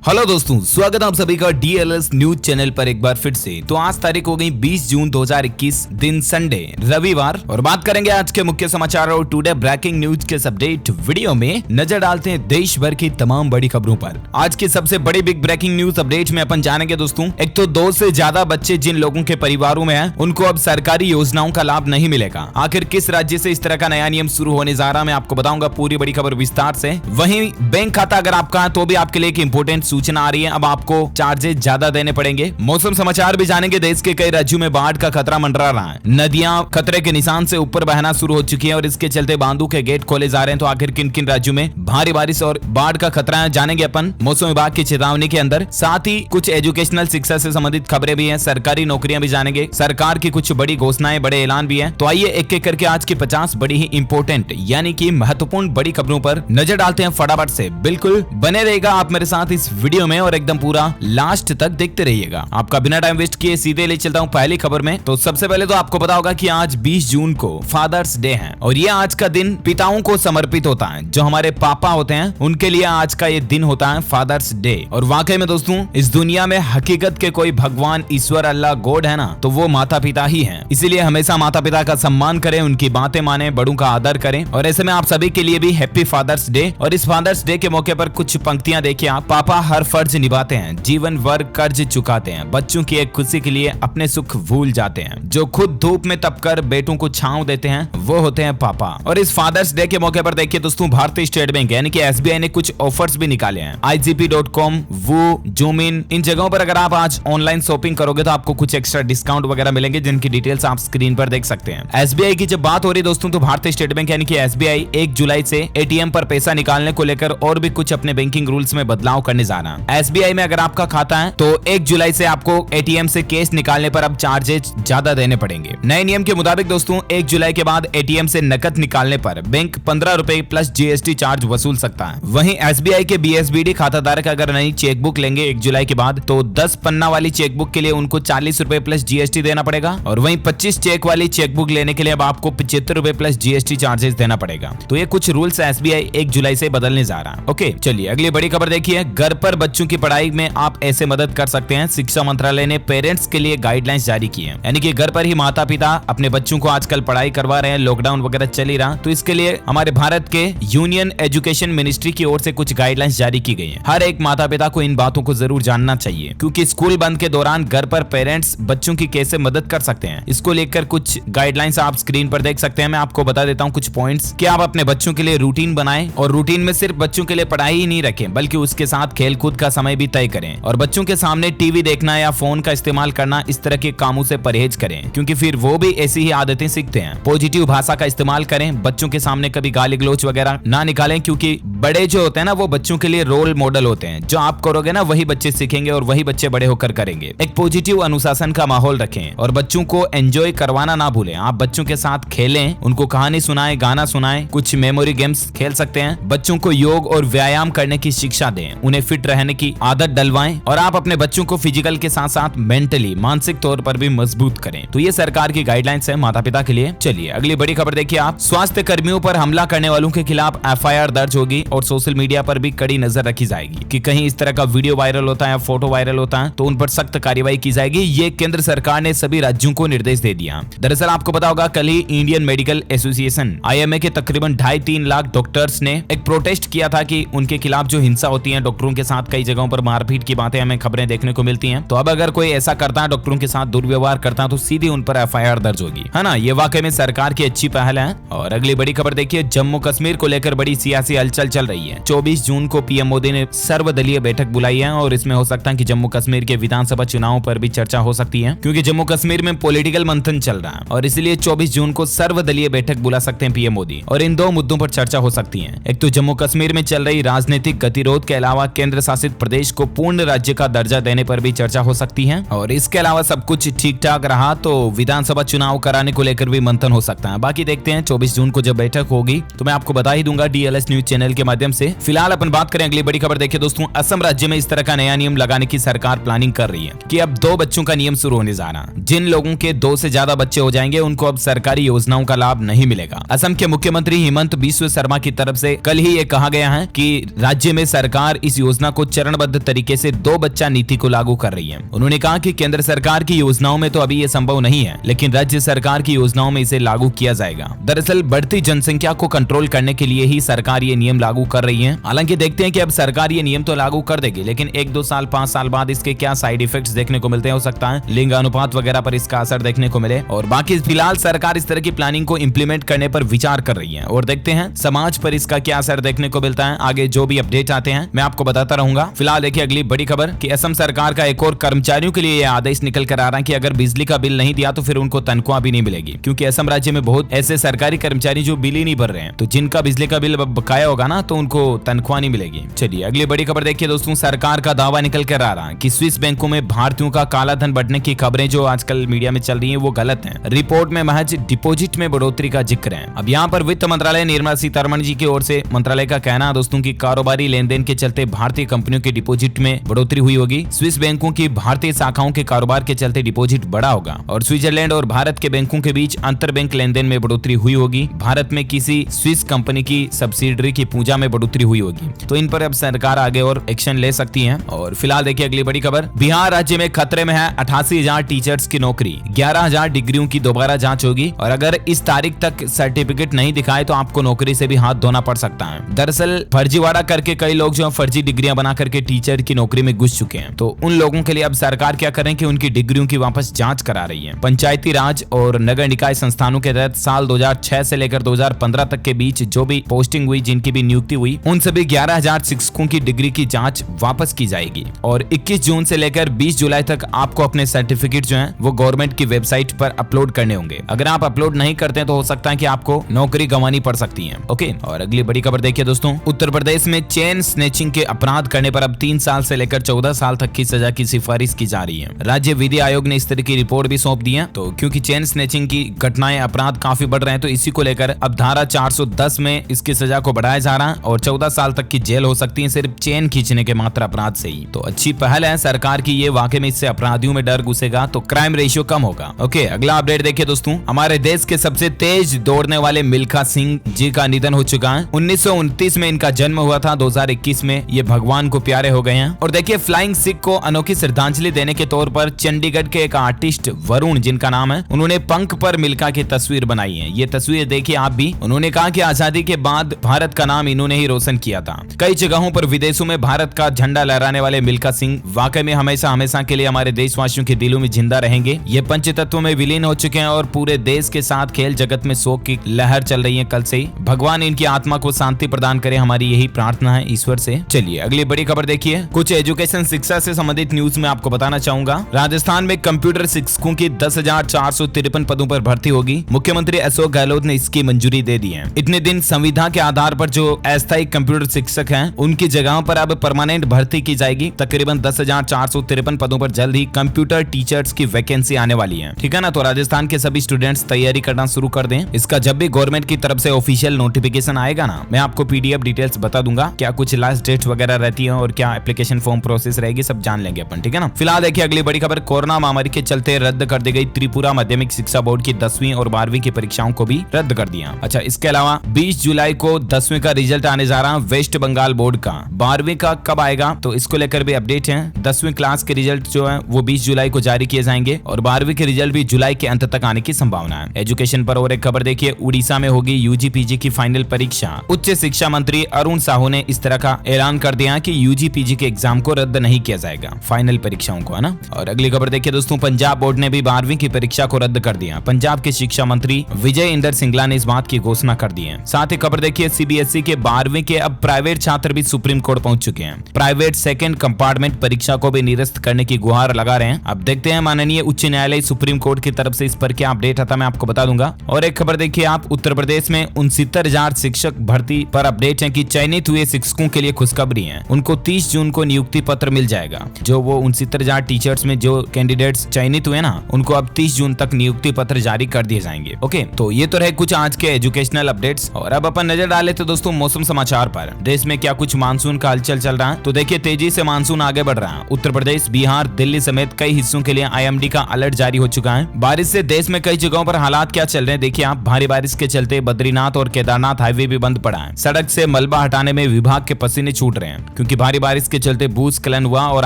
Hello दोस्तों, स्वागत है आप सभी का डीएलएस न्यूज चैनल पर एक बार फिर से। तो आज तारीख हो गई 20 जून 2021, दिन संडे रविवार, और बात करेंगे आज के मुख्य समाचार और टुडे ब्रेकिंग न्यूज के अपडेट वीडियो में नजर डालते हैं देश भर की तमाम बड़ी खबरों पर। आज की सबसे बड़ी बिग ब्रेकिंग न्यूज अपडेट में अपन जानेंगे दोस्तों, एक तो 2 से ज्यादा बच्चे जिन लोगों के परिवारों में हैं, उनको अब सरकारी योजनाओं का लाभ नहीं मिलेगा। आखिर किस राज्य से इस तरह का नया नियम शुरू होने जा रहा है, मैं आपको बताऊंगा पूरी बड़ी खबर विस्तार से। वहीं बैंक खाता अगर आपका है तो भी आपके लिए एक इंपोर्टेंट सूचना आ रही है, अब आपको चार्जेस ज्यादा देने पड़ेंगे। मौसम समाचार भी जानेंगे, देश के कई राज्यों में बाढ़ का खतरा मंडरा रहा है। नदियां खतरे के निशान से ऊपर बहना शुरू हो चुकी है और इसके चलते बांधों के गेट खोले जा रहे हैं। तो आखिर किन किन राज्यों में भारी बारिश और बाढ़ का खतरा है, जानेंगे अपन मौसम विभाग की चेतावनी के अंदर। साथ ही कुछ एजुकेशनल शिक्षा से संबंधित खबरें भी हैं, सरकारी नौकरियां भी जानेंगे, सरकार की कुछ बड़ी घोषणाएं, बड़े ऐलान भी हैं। तो आइए एक एक करके आज की 50 बड़ी ही इंपोर्टेंट यानी कि महत्वपूर्ण बड़ी खबरों पर नजर डालते हैं फटाफट से। बिल्कुल बने रहेगा आप मेरे साथ इस वीडियो में और एकदम पूरा लास्ट तक देखते रहिएगा। आपका बिना टाइम वेस्ट किए सीधे ले चलता हूं पहली खबर में। तो सबसे पहले तो आपको पता होगा कि आज 20 जून को फादर्स डे है और ये आज का दिन पिताओं को समर्पित होता है। जो हमारे पापा होते हैं उनके लिए आज का ये दिन होता है फादर्स डे। और वाकई में दोस्तों, इस दुनिया में हकीकत के कोई भगवान, ईश्वर, अल्लाह, गॉड है ना, तो वो माता पिता ही है। इसीलिए हमेशा माता पिता का सम्मान करें, उनकी बातें माने, बड़ों का आदर करें। और ऐसे में आप सभी के लिए भी हैप्पी फादर्स डे। और इस फादर्स डे के मौके पर कुछ पंक्तियां देखिए आप। पापा हर फर्ज निभाते हैं, जीवन भर कर्ज चुकाते हैं, बच्चों की एक खुशी के लिए अपने सुख भूल जाते हैं, जो खुद धूप में तपकर बेटों को छांव देते हैं वो होते हैं पापा। और इस फादर्स डे के मौके पर देखिए दोस्तों, भारतीय स्टेट बैंक यानी कि एसबीआई ने कुछ ऑफर्स भी निकाले हैं। igp.com, वो जूमिन, इन जगहों पर अगर आप आज ऑनलाइन शॉपिंग करोगे तो आपको कुछ एक्स्ट्रा डिस्काउंट वगैरह मिलेंगे, जिनकी डिटेल्स आप स्क्रीन पर देख सकते हैं। एसबीआई की जब बात हो रही दोस्तों, तो भारतीय स्टेट बैंक यानी कि एसबीआई 1 जुलाई से एटीएम पर पैसा निकालने को लेकर और भी कुछ अपने बैंकिंग रूल्स में बदलाव करने जा रहा है। एसबीआई में अगर आपका खाता है तो 1 जुलाई से आपको एटीएम से कैश निकालने पर अब चार्जेस ज्यादा देने पड़ेंगे। नए नियम के मुताबिक दोस्तों, 1 जुलाई के बाद एटीएम से नकद निकालने पर बैंक 15 रुपए प्लस जीएसटी चार्ज वसूल सकता है। वहीं एसबीआई के बीएसबीडी खाताधारक अगर नई चेकबुक लेंगे 1 जुलाई के बाद, तो 10 पन्ना वाली चेकबुक के लिए उनको 40 रुपए प्लस जीएसटी देना पड़ेगा। और वहीं 25 चेक वाली चेकबुक लेने के लिए अब आपको 75 रुपए प्लस जीएसटी चार्जेस देना पड़ेगा। तो ये कुछ रूल्स एसबीआई 1 जुलाई से बदलने जा रहा है। ओके, चलिए अगली बड़ी खबर देखिए। घर पर बच्चों की पढ़ाई में आप ऐसे मदद कर सकते हैं। शिक्षा मंत्रालय ने पेरेंट्स के लिए गाइडलाइंस जारी की है, यानी कि घर पर ही माता पिता अपने बच्चों को आजकल पढ़ाई करवा रहे हैं, लॉकडाउन वगैरह चल ही रहा। तो इसके लिए हमारे भारत के यूनियन एजुकेशन मिनिस्ट्री की ओर से कुछ गाइडलाइंस जारी की गई है। हर एक माता पिता को इन बातों को जरूर जानना चाहिए, क्योंकि स्कूल बंद के दौरान घर पर पेरेंट्स बच्चों की कैसे मदद कर सकते हैं, इसको लेकर कुछ गाइडलाइंस आप स्क्रीन पर देख सकते हैं। मैं आपको बता देता हूँ कुछ पॉइंट्स कि आप अपने बच्चों के लिए रूटीन बनाएं और रूटीन में सिर्फ बच्चों के लिए पढ़ाई ही नहीं रखें, बल्कि उसके साथ खेलकूद का समय भी तय करें। और बच्चों के सामने टीवी देखना या फोन का इस्तेमाल करना, इस तरह के कामों से परहेज करें, क्योंकि फिर वो भी ऐसी ही आदतें सीखते हैं। पॉजिटिव भाषा का इस्तेमाल करें, बच्चों के सामने कभी गाली गलौज वगैरह ना निकालें, क्योंकि बड़े जो होते हैं ना वो बच्चों के लिए रोल मॉडल होते हैं। जो आप करोगे ना वही बच्चे सीखेंगे और वही बच्चे बड़े होकर करेंगे। एक पॉजिटिव अनुशासन का माहौल रखें और बच्चों को एंजॉय करवाना ना भूलें। आप बच्चों के साथ खेलें, उनको कहानी सुनाएं, गाना सुनाएं, कुछ मेमोरी गेम्स खेल सकते हैं। बच्चों को योग और व्यायाम करने की शिक्षा दें, उन्हें फिट रहने की आदत डलवाएं और आप अपने बच्चों को फिजिकल के साथ साथ मेंटली, मानसिक तौर पर भी मजबूत करें। तो ये सरकार की गाइडलाइंस है माता पिता के लिए। चलिए अगली बड़ी खबर देखिए आप। स्वास्थ्य कर्मियों पर हमला करने वालों के खिलाफ एफआईआर दर्ज होगी और सोशल मीडिया पर भी कड़ी नजर रखी जाएगी कि कहीं इस तरह का वीडियो वायरल होता है या फोटो वायरल होता है तो उन पर सख्त कार्रवाई की जाएगी। ये केंद्र सरकार ने सभी राज्यों को निर्देश दे दिया। दरअसल आपको पता होगा, कल ही इंडियन मेडिकल एसोसिएशन IMA के तकरीबन 2.5-3 लाख डॉक्टर्स ने एक प्रोटेस्ट किया था कि उनके खिलाफ जो हिंसा होती है डॉक्टरों के साथ, कई जगहों पर मारपीट की बातें हमें खबरें देखने को मिलती हैं। तो अब अगर कोई ऐसा करता है, डॉक्टरों के साथ दुर्व्यवहार करता है, तो सीधी उन पर एफआईआर दर्ज होगी, है ना। ये वाकई में सरकार की अच्छी पहल है। और अगली बड़ी खबर देखिए, जम्मू कश्मीर को लेकर बड़ी सियासी हलचल चल रही है। 24 जून को पीएम मोदी ने सर्वदलीय बैठक बुलाई है और इसमें हो सकता है कि जम्मू कश्मीर के विधानसभा चुनाव पर भी चर्चा हो सकती है, क्योंकि जम्मू कश्मीर में पॉलिटिकल मंथन चल रहा है और इसलिए 24 जून को सर्वदलीय बैठक बुला सकते हैं पीएम मोदी और इन 2 मुद्दों पर चर्चा हो सकती है। एक तो जम्मू कश्मीर में चल रही राजनीतिक गतिरोध के अलावा केंद्र शासित प्रदेश को पूर्ण राज्य का दर्जा देने पर भी चर्चा हो सकती है। और इसके अलावा सब कुछ ठीक ठाक रहा तो विधानसभा चुनाव कराने को लेकर भी मंथन हो सकता है। बाकी देखते हैं 24 जून को जब बैठक होगी तो मैं आपको बता ही दूंगा डीएलएस न्यूज चैनल के माध्यम से। फिलहाल अपन बात करें अगली बड़ी खबर देखिए दोस्तों, असम राज्य में इस तरह का नया नियम लगाने की सरकार प्लानिंग कर रही है कि अब 2 बच्चों का नियम शुरू होने जा रहा है। जिन लोगों के 2 से ज्यादा बच्चे हो जाएंगे उनको अब सरकारी योजनाओं का लाभ नहीं मिलेगा। असम के मुख्यमंत्री हेमंत बिस्व शर्मा की तरफ से कल ही ये कहा गया है कि राज्य में सरकार इस योजना को चरणबद्ध तरीके से 2 बच्चा नीति को लागू कर रही है। उन्होंने कहा कि केंद्र सरकार की योजनाओं में तो अभी ये संभव नहीं है, लेकिन राज्य सरकार की योजनाओं में इसे लागू किया जाएगा। दरअसल बढ़ती जनसंख्या को कंट्रोल करने के लिए ही सरकार ये नियम लागू कर रही है। हालांकि देखते हैं कि अब सरकार ये नियम तो लागू कर देगी, लेकिन 1-2 साल 5 साल बाद इसके क्या साइड इफेक्ट्स देखने को मिलते हैं। हो सकता है लिंग अनुपात वगैरह पर इसका असर देखने को मिले, और बाकी फिलहाल सरकार इस तरह की प्लानिंग को इंप्लीमेंट करने पर विचार कर रही है, और देखते हैं समाज पर इसका क्या असर देखने को मिलता है। आगे जो भी अपडेट आते हैं मैं आपको बताता रहूंगा। फिलहाल देखिए अगली बड़ी खबर कि असम सरकार का एक और कर्मचारियों के लिए आदेश निकल कर आ रहा है कि अगर बिजली का बिल नहीं दिया तो फिर उनको तनख्वाह भी नहीं मिलेगी, क्योंकि असम राज्य में बहुत ऐसे सरकारी कर्मचारी जो बिल ही नहीं भर रहे हैं, तो जिनका बिजली का बिल बकाया होगा ना तो उनको तनख्वाह नहीं मिलेगी। चलिए अगली बड़ी खबर देखिए दोस्तों, सरकार का दावा निकल कर आ रहा है कि स्विस बैंकों में भारतीयों का काला धन बढ़ने की खबरें जो आजकल मीडिया में चल रही है वो गलत है। रिपोर्ट में महज डिपॉजिट में बढ़ोतरी का जिक्र है। अब यहाँ पर वित्त मंत्रालय निर्मला सीतारमण जी की ओर से मंत्रालय का कहना है दोस्तों की कारोबारी लेन देन के चलते भारतीय कंपनियों के डिपॉजिट में बढ़ोतरी हुई होगी। स्विस बैंकों की भारतीय शाखाओं के कारोबार के चलते डिपॉजिट बढ़ा होगा, और स्विट्जरलैंड और भारत के बैंकों के बीच अंतर बैंक लेन देन में बढ़ोतरी हुई होगी। भारत में किसी स्विस कंपनी की सब्सिडरी की पूंजा में बढ़ोतरी हुई होगी, तो इन पर अब सरकार आगे और एक्शन ले सकती है। और फिलहाल देखिए अगली बड़ी खबर, बिहार राज्य में खतरे में है 88,000 टीचर्स की नौकरी, 11,000 डिग्रियों की दोबारा जांच होगी, और अगर इस तारीख तक सर्टिफिकेट नहीं दिखाए तो आपको नौकरी से भी हाथ धोना पड़ सकता है। दरअसल फर्जीवाड़ा करके कई लोग जो फर्जी डिग्रियां बना करके टीचर की नौकरी में घुस चुके हैं, तो उन लोगों के लिए अब सरकार क्या करें कि उनकी डिग्रियों की वापस जांच करा रही है। पंचायती राज और नगर निकाय संस्थानों के तहत साल 2006 से लेकर 2015 तक के बीच जो भी पोस्टिंग हुई, जिनकी भी नियुक्ति हुई, उन सभी 11,000 शिक्षकों की डिग्री की जांच वापस की जाएगी, और 21 जून से लेकर 20 जुलाई तक आपको अपने सर्टिफिकेट जो है वो गवर्नमेंट की वेबसाइट पर अपलोड करने होंगे। अगर आप अपलोड नहीं करते हैं तो हो सकता है कि आपको नौकरी गंवानी पड़ सकती है। ओके, और अगली बड़ी खबर देखिए दोस्तों, उत्तर प्रदेश में चेन स्नैचिंग के अपराध करने पर अब 3 साल से लेकर 14 साल तक की सजा की सिफारिश की जा रही है। राज्य विधि आयोग ने इस तरह की रिपोर्ट भी सौंप दी है, तो क्योंकि चेन स्नैचिंग की घटनाएं अपराध काफी बढ़ रहे हैं, तो इसी को लेकर अब धारा 410 में इसकी सजा को बढ़ाया जा रहा है, और 14 साल तक की जेल हो सकती है सिर्फ चेन खींचने के मात्र अपराध से ही। तो अच्छी पहल है सरकार की ये, वाकई में इससे अपराधियों में डर घुसेगा तो क्राइम रेशियो कम होगा। ओके, अगला अपडेट देखिए दोस्तों, हमारे देश के सबसे तेज दौड़ने वाले मिल्खा सिंह जी का निधन हो चुका है। 1929 में इनका जन्म हुआ था, 2021 में ये भगवान को प्यारे हो गए हैं। और देखिए फ्लाइंग सिख को अनोखी श्रद्धांजलि देने के तौर पर चंडीगढ़ के एक आर्टिस्ट वरुण, जिनका नाम है, उन्होंने पंख पर मिल्खा की तस्वीर बनाई है। ये तस्वीर देखिए आप भी। उन्होंने कहा कि आजादी के बाद भारत का नाम इन्होंने ही रोशन किया था। कई जगहों पर विदेशों में भारत का झंडा लहराने वाले मिल्खा सिंह वाकई में हमेशा हमेशा के लिए हमारे देशवासियों के दिलों में जिंदा रहेंगे। ये पंचतत्वों में विलीन हो चुके हैं और पूरे देश के साथ खेल जगत में शोक की लहर चल रही है कल से ही। भगवान इनकी आत्मा को शांति प्रदान करे, हमारी यही प्रार्थना है ईश्वर से। चलिए अगली बड़ी खबर देखिए, कुछ एजुकेशन शिक्षा से संबंधित न्यूज में आपको बताना चाहूंगा। राजस्थान में कंप्यूटर शिक्षकों की 10,453 पदों पर भर्ती होगी। मुख्यमंत्री अशोक गहलोत ने इसकी मंजूरी दे दी है। इतने दिन संविदा के आधार पर जो अस्थायी कंप्यूटर शिक्षक हैं, उनकी जगहों पर अब परमानेंट भर्ती की जाएगी। तकरीबन 10,453 पदों पर जल्द ही कंप्यूटर टीचर्स की वैकेंसी आने वाली है, ठीक है ना। तो राजस्थान के सभी स्टूडेंट्स तैयारी करना शुरू कर दें। इसका जब भी गवर्नमेंट की तरफ से ऑफिशियल नोटिफिकेशन आएगा ना, मैं आपको पीडीएफ डिटेल्स बता दूंगा, क्या कुछ लास्ट डेट वगैरह रहती है और क्या एप्लीकेशन फॉर्म प्रोसेस रहेगी, सब जान लेंगे अपन, ठीक है ना। फिलहाल देखिए अगली बड़ी खबर, कोरोना महामारी के चलते रद्द कर दी गई त्रिपुरा माध्यमिक शिक्षा बोर्ड की 10वीं और 12वीं की परीक्षाओं को भी रद्द कर दिया। अच्छा, इसके अलावा 20 जुलाई को 10वीं का रिजल्ट आने जा रहा है वेस्ट बंगाल बोर्ड का। 12वीं का कब आएगा तो इसको लेकर भी अपडेट है। 10वीं क्लास के रिजल्ट जो है वो 20 जुलाई को जारी किए जाएंगे और 12वीं के रिजल्ट भी जुलाई के अंत तक आने की संभावना है। एजुकेशन पर और एक खबर देखिए, उड़ीसा में होगी यूजी पीजी की फाइनल परीक्षा। उच्च शिक्षा मंत्री अरुण साहू ने इस तरह का ऐलान कर दिया कि यूजी पीजी के एग्जाम को रद्द नहीं किया जाएगा, फाइनल परीक्षाओं को, है ना। और अगली खबर देखिए दोस्तों, पंजाब बोर्ड ने भी 12वीं की परीक्षा को रद्द कर दिया। पंजाब के शिक्षा मंत्री विजय इंदर सिंगला ने इस बात की घोषणा कर दी है। साथ ही खबर देखिए, सीबीएसई के 12वीं के अब प्राइवेट छात्र भी सुप्रीम कोर्ट पहुंच चुके हैं। प्राइवेट सेकंड कंपार्टमेंट परीक्षा को भी निरस्त करने की गुहार लगा रहे हैं। अब देखते हैं माननीय उच्च न्यायालय सुप्रीम कोर्ट की तरफ से इस पर क्या अपडेट आता, मैं आपको बता दूंगा। और एक खबर देखिए आप, उत्तर प्रदेश में 69,000 शिक्षक भर्ती पर अपडेट है कि चयनित हुए शिक्षकों के लिए खुशखबरी है। उनको 30 जून को नियुक्ति पत्र मिल जाएगा। जो वो 69,000 टीचर्स में जो कैंडिडेट्स चयनित हुए ना, उनको अब 30 जून तक नियुक्ति पत्र जारी कर दिए जाएंगे। ओके, तो ये तो रहे कुछ आज के एजुकेशनल अपडेट्स। और अब अपन नजर डाले तो दोस्तों मौसम समाचार पर। देश में क्या कुछ मानसून का हलचल चल रहा है, तो देखिए तेजी से मानसून आगे बढ़ रहा है। उत्तर प्रदेश, बिहार, दिल्ली समेत कई हिस्सों के लिए आईएमडी का अलर्ट जारी हो चुका है। बारिश से देश में कई जगहों पर हालात क्या चल रहे हैं देखिए आप। भारी बारिश के चलते बद्रीनाथ और केदारनाथ हाईवे भी बंद पड़ा है। सड़क से मलबा हटाने में विभाग के पसीने छूट रहे हैं, क्योंकि क्योंकि भारी बारिश के चलते भूस्खलन हुआ और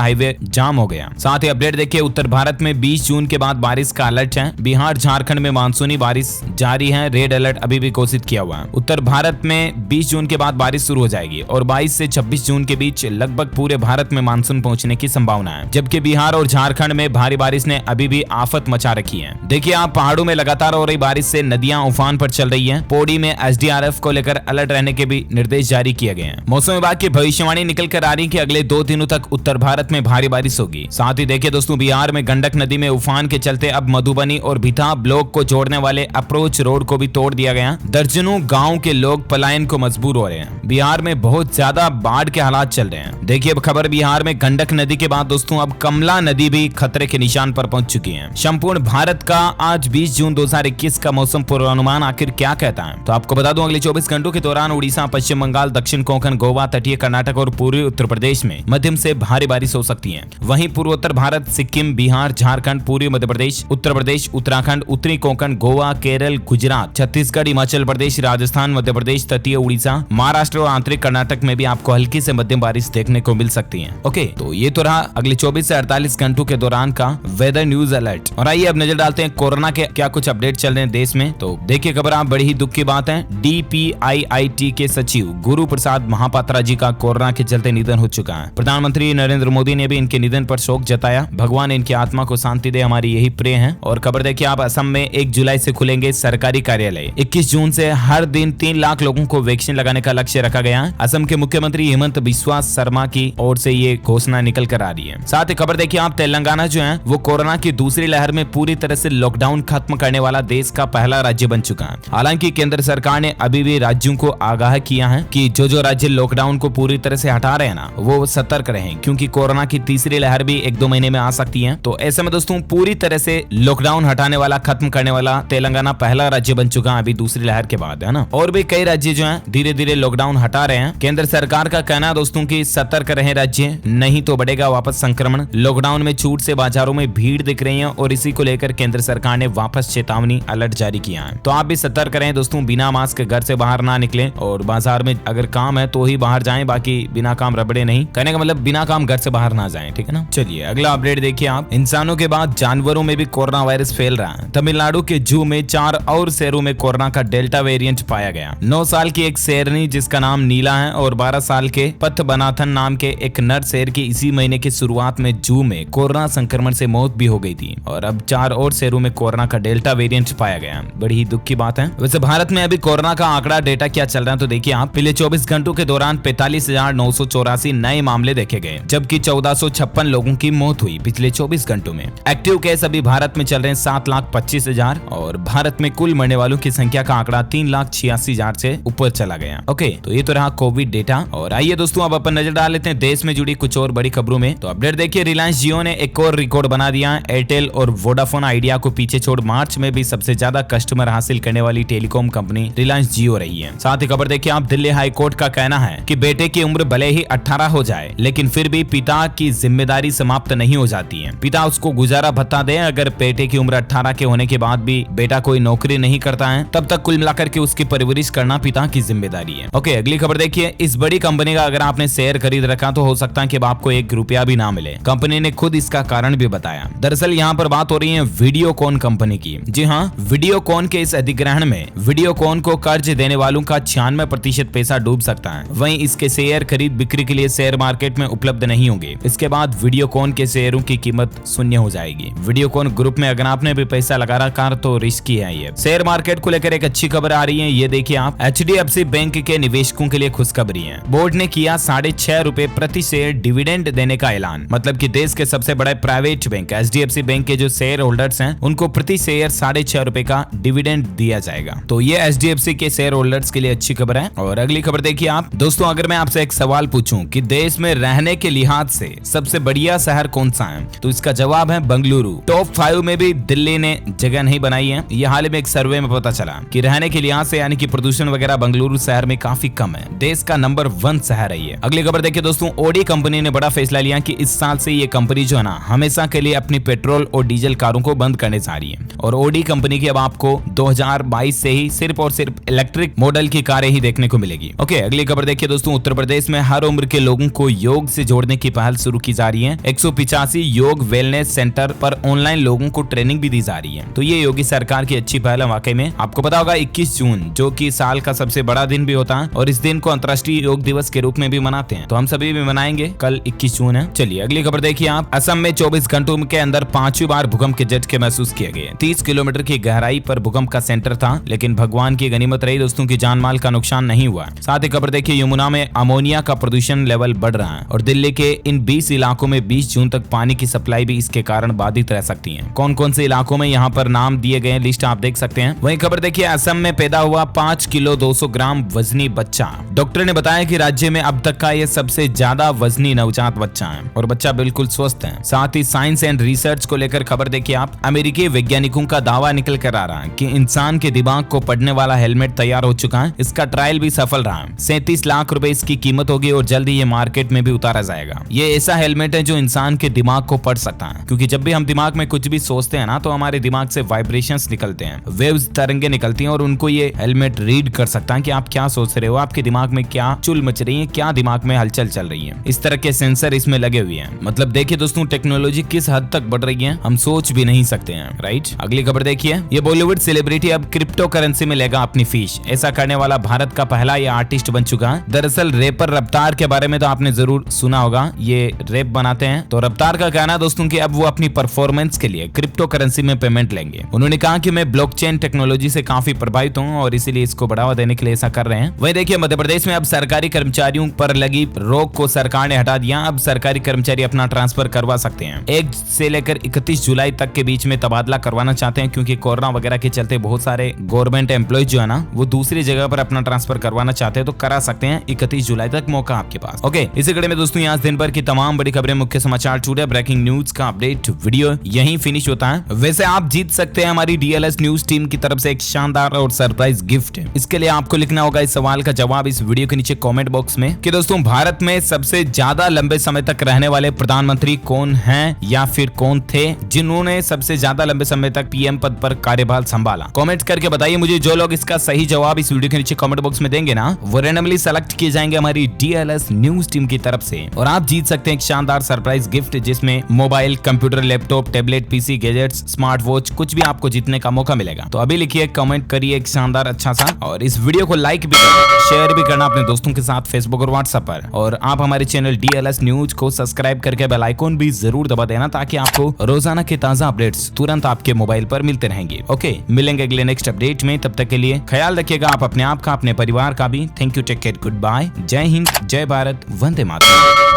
हाईवे जाम हो गया। साथ ही अपडेट देखिए, उत्तर भारत में 20 जून के बाद बारिश का अलर्ट है। बिहार झारखंड में मानसूनी बारिश जारी है, रेड अलर्ट अभी भी घोषित किया हुआ है। उत्तर भारत में 20 जून के बाद बारिश शुरू हो जाएगी और 22 से 26 जून के बीच लगभग पूरे भारत में मानसून पहुंचने की संभावना है, जबकि बिहार और झारखंड में भारी बारिश ने अभी भी आफत मचा रखी है। देखिए आप, पहाड़ों में लगातार हो रही बारिश से नदियां उफान पर चल रही हैं। पौड़ी में एसडीआरएफ को लेकर अलर्ट रहने के भी निर्देश जारी किए गए हैं। मौसम विभाग की भविष्यवाणी निकल कर आ रही है कि अगले 2 दिनों तक उत्तर भारत में भारी बारिश होगी। साथ ही देखिए दोस्तों, बिहार में गंडक नदी में उफान के चलते अब मधुबनी और भिथा ब्लॉक को जोड़ने वाले अप्रोच रोड को भी तोड़ दिया गया। दर्जनों गाँव के लोग पलायन को मजबूर हो रहे हैं। बिहार में बहुत ज्यादा बाढ़ के हालात चल रहे हैं। देखिए अब खबर, बिहार में गंडक नदी के बाद दोस्तों अब कमला नदी भी खतरे के निशान पर पहुंच चुकी है। संपूर्ण भारत का आज 20 जून 2021 का मौसम पूर्वानुमान आखिर क्या कहता है, तो आपको बता दूं, अगले 24 घंटों के दौरान उड़ीसा, पश्चिम बंगाल, दक्षिण कोंकण, गोवा, तटीय कर्नाटक और पूर्वी उत्तर प्रदेश में मध्यम से भारी बारिश हो सकती है। वहीं पूर्वोत्तर भारत, सिक्किम, बिहार, झारखंड, पूर्वी मध्य प्रदेश, उत्तर प्रदेश, उत्तराखंड, उत्तरी कोंकण, गोवा, केरल, गुजरात, छत्तीसगढ़, हिमाचल प्रदेश, राजस्थान, मध्य प्रदेश, तटीय उड़ीसा, महाराष्ट्र और आंतरिक कर्नाटक में भी आपको हल्की से मध्यम बारिश देखने को मिल सकती है। ओके, तो ये तो रहा अगले 24 से 48 घंटों के दौरान का वेदर न्यूज अलर्ट। और आइए अब नजर डालते हैं कोरोना के क्या कुछ अपडेट चल रहे हैं देश में। तो देखिए खबर, आप बड़ी ही दुख की बात है, DPIIT के सचिव गुरु प्रसाद महापात्रा जी का कोरोना के चलते निधन हो चुका है। प्रधानमंत्री नरेंद्र मोदी ने भी इनके निधन पर शोक जताया। भगवान इनकी आत्मा को शांति दे, हमारी यही प्रे है। और खबर देखिए आप, असम में 1 जुलाई से खुलेंगे सरकारी कार्यालय। 21 जून से हर दिन 3 लाख लोगों को वैक्सीन लगाने का लक्ष्य रखा गया है। असम के मुख्यमंत्री हेमंत बिस्वा शर्मा की ओर से ये घोषणा निकल कर आ रही है। साथ ही खबर देखिए आप, तेलंगाना जो है वो कोरोना की दूसरी लहर में पूरी तरह से लॉकडाउन खत्म करने वाला देश का पहला राज्य बन चुका है। हालांकि केंद्र सरकार ने अभी भी राज्यों को आगाह किया है कि जो राज्य लॉकडाउन को पूरी तरह से हटा रहे हैं ना, वो सतर्क रहें, क्योंकि कोरोना की तीसरी लहर भी 1-2 महीने में आ सकती है। तो ऐसे में दोस्तों पूरी तरह से लॉकडाउन हटाने वाला, खत्म करने वाला तेलंगाना पहला राज्य बन चुका है अभी दूसरी लहर के बाद, है ना। और भी कई राज्य जो है धीरे धीरे लॉकडाउन हटा रहे हैं। केंद्र सरकार का कहना है दोस्तों की सतर्क रहे राज्य, नहीं तो बढ़ेगा वापस संक्रमण। लॉकडाउन में छूट से बाजारों में भीड़ दिख रही है और इसी को लेकर केंद्र सरकार ने वापस चेतावनी अलर्ट जारी किया है। तो आप भी सतर्क रहें दोस्तों, बिना मास्क घर से बाहर ना निकलें और बाजार में अगर काम है तो ही बाहर जाएं, बाकी बिना काम रबड़े नहीं। कहने का मतलब बिना काम घर से बाहर ना जाएं, ठीक है ना। चलिए अगला अपडेट देखिए आप, इंसानों के बाद जानवरों में भी कोरोना वायरस फैल रहा है। तमिलनाडु के जू में 4 और शेरों में कोरोना का डेल्टा वेरिएंट पाया गया। 9 साल की एक शेरनी जिसका नाम नीला है और 12 साल के पथबनाथन नाम के एक नर शेर की इसी महीने की शुरुआत में जू में कोरोना संक्रमण से मौत भी हो गई थी। और अब 4 और शेरों में कोरोना का डेल्टा वेरिएंट पाया गया। बड़ी ही दुख की बात है। वैसे भारत में अभी कोरोना का आंकड़ा डेटा क्या चल रहा है, तो देखिए आप, पिछले 24 घंटों के दौरान 45,984 नए मामले देखे गए, जबकि 1456 लोगों की मौत हुई पिछले 24 घंटों में। एक्टिव केस अभी भारत में चल रहे हैं 7,25,000 और भारत में कुल मरने वालों की संख्या का आंकड़ा 3,86,000 से ऊपर चला गया। ओके, तो ये तो रहा कोविड डेटा। और आइए दोस्तों अब अपन नजर डाल लेते हैं देश में जुड़ी कुछ और बड़ी खबरों में। तो अपडेट देखिए, रिलायंस जियो ने एक और रिकॉर्ड बना दिया। एयरटेल और वोडाफोन आइडिया को पीछे छोड़ मार्च में भी सबसे ज्यादा कस्टमर हासिल करने वाली टेलीकॉम कंपनी रिलायंस जियो रही है। साथ ही खबर देखिए आप, दिल्ली हाई कोर्ट का कहना है कि बेटे की उम्र भले ही 18 हो जाए, लेकिन फिर भी पिता की जिम्मेदारी समाप्त नहीं हो जाती है। पिता उसको गुजारा भत्ता दे। अगर बेटे की उम्र 18 के होने के बाद भी बेटा कोई नौकरी नहीं करता है, तब तक कुल मिलाकर के उसकी परवरिश करना पिता की जिम्मेदारी है। ओके, अगली खबर देखिए, इस बड़ी कंपनी का अगर आपने शेयर खरीद रखा तो हो सकता है कि आपको 1 रुपया भी ना मिले। कंपनी ने खुद इसका कारण भी बताया। दरअसल यहाँ पर बात हो रही है वीडियोकॉन कंपनी की। जी हाँ, वीडियोकॉन के इस अधिग्रहण में वीडियोकॉन को कर्ज देने वालों का 96% पैसा डूब सकता है। वहीं इसके शेयर खरीद बिक्री के लिए शेयर मार्केट में उपलब्ध नहीं होंगे। इसके बाद वीडियोकॉन के शेयरों की कीमत शून्य हो जाएगी। वीडियोकॉन ग्रुप में अगर आपने भी पैसा लगा रखा तो रिस्की है ये। शेयर मार्केट को लेकर एक अच्छी खबर आ रही है, ये देखिए आप, HDFC बैंक के निवेशकों के लिए खुशखबरी है। बोर्ड ने किया 6.5 रुपए प्रति शेयर डिविडेंड देने का ऐलान। मतलब कि देश के सबसे बड़े प्राइवेट बैंक HDFC बैंक के जो शेयर होल्डर्स हैं उनको प्रति शेयर 6.5 रुपए का डिविडेंड दिया जाएगा। तो ये HDFC के शेयर होल्डर्स के लिए अच्छी खबर है। और अगली खबर देखिए आप दोस्तों, अगर मैं आपसे एक सवाल पूछूं कि देश में रहने के लिहाज से सबसे बढ़िया शहर कौन सा है, तो इसका जवाब है बेंगलुरु। टॉप 5 में भी दिल्ली ने जगह नहीं बनाई है। ये हाल ही में एक सर्वे में पता चला कि रहने के लिहाज से यानी कि प्रदूषण वगैरह बेंगलुरु शहर में काफी कम है। देश का नंबर 1 शहर है ये। अगली खबर देखिए दोस्तों, ऑडी कंपनी ने बड़ा फैसला लिया कि इस साल से ये कंपनी जो है ना, हमेशा के लिए अपनी पेट्रोल और डीजल कारों को बंद करने जा रही है। और ऑडी कंपनी की अब आपको 2022 से ही सिर्फ और सिर्फ इलेक्ट्रिक मॉडल की कारें ही देखने को मिलेगी। ओके, अगली खबर देखिए दोस्तों, उत्तर प्रदेश में हर उम्र के लोगों को योग से जोड़ने की पहल शुरू की जा रही है। 185 योग वेलनेस सेंटर पर ऑनलाइन लोगों को ट्रेनिंग भी दी जा रही है। तो ये योगी सरकार की अच्छी पहल है वाकई में। आपको पता होगा 21 जून जो कि साल का सबसे बड़ा दिन भी होता है और इस दिन को अंतर्राष्ट्रीय योग दिवस के रूप में भी मनाते हैं। तो हम सभी भी मनाएंगे, कल 21 जून है। चलिए अगली खबर देखिए आप। असम में 24 घंटों के अंदर 5वीं बार भूकंप के झटके महसूस किए गए। 30 किलोमीटर की गहराई पर भूकंप का सेंटर था, लेकिन भगवान की गनीमत रही दोस्तों की जान माल का नुकसान नहीं हुआ। साथ ही खबर देखिए यमुना में अमोनिया का प्रदूषण लेवल बढ़ रहा है और दिल्ली के इन 20 इलाकों में 20 जून तक पानी की सप्लाई भी इसके कारण बाधित रह सकती है। कौन कौन से इलाकों में यहाँ पर नाम दिए गए लिस्ट आप देख सकते हैं। वहीं खबर देखिए असम में पैदा हुआ 5 किलो 200 ग्राम वजनी बच्चा। डॉक्टर ने बताया कि राज्य में अब तक का ये सबसे ज्यादा वजनी नवजात बच्चा है और बच्चा बिल्कुल स्वस्थ है। साथ ही साइंस एंड रिसर्च को लेकर खबर देखिए आप। अमेरिकी वैज्ञानिकों का दावा निकल कर आ रहा है कि इंसान के दिमाग को पढ़ने वाला हेलमेट तैयार हो चुका है। इसका ट्रायल भी सफल रहा है। 37 लाख रुपए इसकी कीमत होगी और जल्द ही ये मार्केट में भी उतारा जाएगा। ये ऐसा हेलमेट है जो इंसान के दिमाग को पढ़ सकता है, क्योंकि जब भी हम दिमाग में कुछ भी सोचते हैं ना तो हमारे दिमाग से वाइब्रेशंस निकलते हैं, वेव्स तरंगे निकलती हैं और उनको ये हेलमेट रीड कर सकता है कि आप क्या सोच रहे हो, आपके दिमाग में क्या चुल मच रही है, क्या दिमाग में हलचल चल रही है। इस तरह के सेंसर इसमें लगे हुए हैं। मतलब देखिए दोस्तों टेक्नोलॉजी किस हद तक बढ़ रही है हम सोच भी नहीं सकते हैं, राइट। अगली खबर देखिए। ये बॉलीवुड सेलिब्रिटी अब क्रिप्टो करेंसी में लेगा अपनी फीस। ऐसा करने वाला भारत का पहला ये आर्टिस्ट बन चुका है। दरअसल रैपर रफ्तार के बारे में तो आपने जरूर सुना होगा, ये रैप बनाते हैं। तो रफ्तार का कहना दोस्तों कि अब वो अपनी परफॉर्मेंस के लिए क्रिप्टो करेंसी में पेमेंट लेंगे। उन्होंने कहा कि मैं ब्लॉकचेन टेक्नोलॉजी से काफी प्रभावित हूं और इसीलिए इसको बढ़ावा देने के लिए ऐसा कर रहे हैं। वहीं देखिए मध्य प्रदेश में अब सरकारी कर्मचारियों पर लगी रोक को सरकार ने हटा दिया। अब सरकारी कर्मचारी अपना ट्रांसफर करवा सकते हैं। 1 से लेकर 31 जुलाई तक के बीच में तबादला करवाना चाहते हैं, क्योंकि कोरोना वगैरह के चलते बहुत सारे गवर्नमेंट एम्प्लॉय जो है ना वो दूसरी जगह पर अपना ट्रांसफर करवाना चाहते हैं, तो करा सकते हैं। 31 जुलाई तक मौका आपके पास। ओके, इसी कड़ी में दोस्तों यहाँ दिन भर की तमाम बड़ी खबरें, मुख्य समाचार, टुडे ब्रेकिंग न्यूज का अपडेट वीडियो यहीं फिनिश होता है। वैसे आप जीत सकते हैं हमारी डीएलएस न्यूज टीम की तरफ से एक शानदार और सरप्राइज गिफ्ट। इसके लिए आपको लिखना होगा इस सवाल का जवाब इस वीडियो के नीचे कमेंट बॉक्स में कि दोस्तों भारत में सबसे ज्यादा लंबे समय तक रहने वाले प्रधानमंत्री कौन हैं या फिर कौन थे जिन्होंने सबसे ज्यादा लंबे समय तक पीएम पद पर कार्यभार संभाला। कमेंट करके बताइए मुझे। जो लोग इसका सही जवाब इस वीडियो के नीचे कमेंट बॉक्स में देंगे ना वो रैंडमली सेलेक्ट किए जाएंगे हमारी डीएलएस न्यूज टीम की तरफ से और आप जीत सकते हैं एक शानदार सरप्राइज गिफ्ट, जिसमें mobile, computer, laptop, tablet, PC, gadgets, smart watch, कुछ भी आपको जीतने का मौका मिलेगा। तो अभी लिखिए, कमेंट करिए एक शानदार अच्छा सा और इस वीडियो को लाइक भी करें, शेयर भी करना अपने दोस्तों के साथ फेसबुक और व्हाट्सएप पर। और आप हमारे चैनल डीएलएस न्यूज को सब्सक्राइब करके बेल आइकॉन भी जरूर दबा देना, ताकि आपको रोजाना के ताजा अपडेट्स तुरंत आपके मोबाइल पर मिलते रहेंगे। ओके, मिलेंगे अगले नेक्स्ट अपडेट में। तब तक के लिए ख्याल रखिएगा आप अपने आप का, अपने परिवार का भी। Thank you, take care, good bye, जय हिंद, जय भारत, वंदे मातरम।